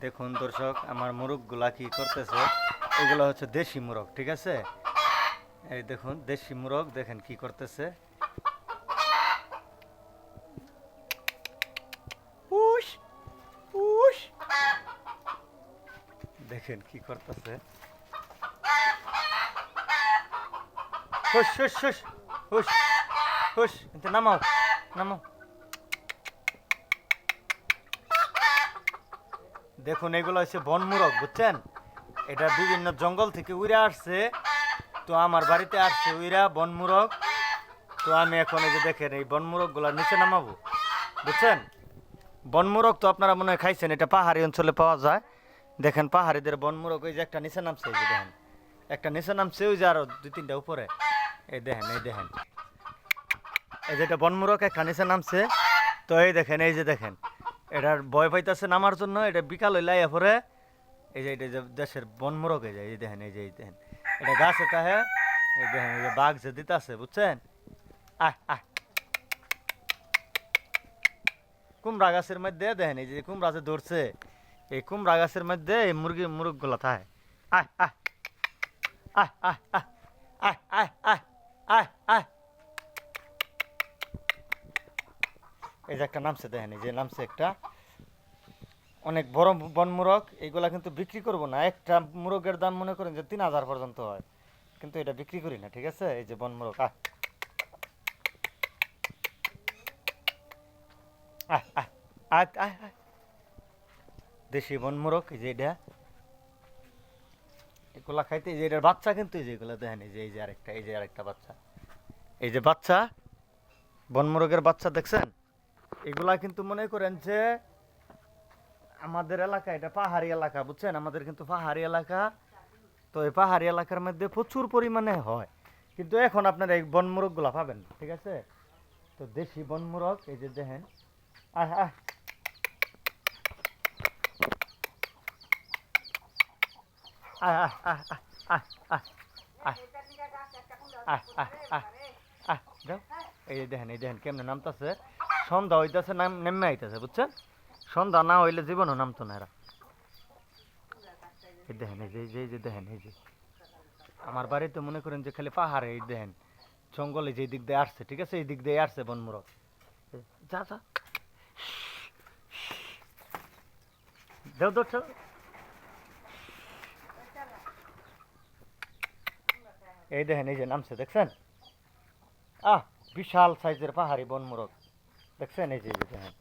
দেখুন দর্শক, আমার মুরগগুলা কি করতেছে। এগুলো হচ্ছে দেশি মুরগ, ঠিক আছে। এই দেখুন দেশি মুরগ, দেখেন কি করতেছে। উস উস, দেখেন কি করতেছে। হুস হুস হুস হুস হুস, নামাও নামাও। দেখুন এগুলো হচ্ছে বন মুরগ, বুঝছেন। এটা বিভিন্ন জঙ্গল থেকে উড়ে আসছে, তো আমার বাড়িতে আসছে উইরা বন মুরগ। তো আমি এখন এই যে দেখেন এই বন মুরগগুলো নিচে নামাবো, বুঝছেন। বন মুরগ তো আপনারা মনে হয় খাইছেন, এটা পাহাড়ি অঞ্চলে পাওয়া যায়। দেখেন পাহাড়িদের বন মুরগ, ওই যে একটা নিচে নামছে, এই যে দেখেন একটা নিচে নামছে, ওই যে আরো দুই তিনটা উপরে। এই দেখেন এই দেখেন, এই যেটা বন মুরগ একটা নিচে নামছে। তো এই দেখেন, এই যে দেখেন এটার ভয় পাইতেছে নামার জন্য, এটা বিকাল হইলে পরে এই যে এটা যে দেশের বন মুরগ, এই যে এই দেখেন, এই যে এই দেখেন এটা গাছে তাহে। এই দেখেন এই যে বাঘ যে দিতেছে, বুঝছেন। আহ আহ, কুমড়া গাছের মধ্যে দেখেন, এই যে কুমড়া যে ধরছে, এই কুমড়া গাছের মধ্যে এই মুরগ গুলা থাকে। আহ আহ আহ আহ আহ আহ আহ আহ আহ আহ, এই যে একটা নামছে, দেখেন এই যে নামছে একটা অনেক বড় বন মুরগ। এইগুলা কিন্তু বিক্রি করবো না, একটা মুরগের দাম মনে করেন যে 3,000 পর্যন্ত হয়, কিন্তু এটা বিক্রি করি না, ঠিক আছে। এই যে বন মুরগ, আহ আহ আহ আহ আহ আহ, দেশি বন মুরগ, এই যে এটা এগুলা খাইতে। এই যে এটার বাচ্চা কিন্তু, এই যে এগুলা দেখেন, এই যে এই যে আরেকটা, এই যে আরেকটা বাচ্চা, এই যে বাচ্চা বন মুরগের বাচ্চা দেখছেন। এগুলা কিন্তু মনে করেন যে আমাদের এলাকা, এটা পাহাড়ি এলাকা, বুঝছেন। আমাদের কিন্তু পাহাড়ি এলাকা, তো এই পাহাড়ি এলাকার মধ্যে প্রচুর পরিমাণে হয়, কিন্তু এখন আপনারা এই বন মুরগগুলা পাবেন না, ঠিক আছে। তো দেশি বন মুরগ, এই যে দেখেন। আহ আহ আহ আহ আহ আহ আহ আহ আহ আহ আহ আহ, যাও। এই যে দেখেন, এই দেখেন কেমনে নামতেছে। সন্ধ্যা হইতেছে, নেমে আইতেছে, বুঝছেন। সন্ধ্যা না হইলে জীবনও নামতো না এরা। এই দেখেন, এই যে এই যে দেখেন, এই যে আমার বাড়িতে মনে করেন যে খালি পাহাড়ে, এই দেখেন জঙ্গলে যে দিক দিয়ে আসছে, ঠিক আছে, এই দিক দিয়ে আসছে বন মুরগ। যা যা, দেও ধরছো। এই দেখেন, এই যে নামছে, দেখছেন। বিশাল সাইজের পাহাড়ি বন মুরগ, দেখছেন। এই যে দেখেন,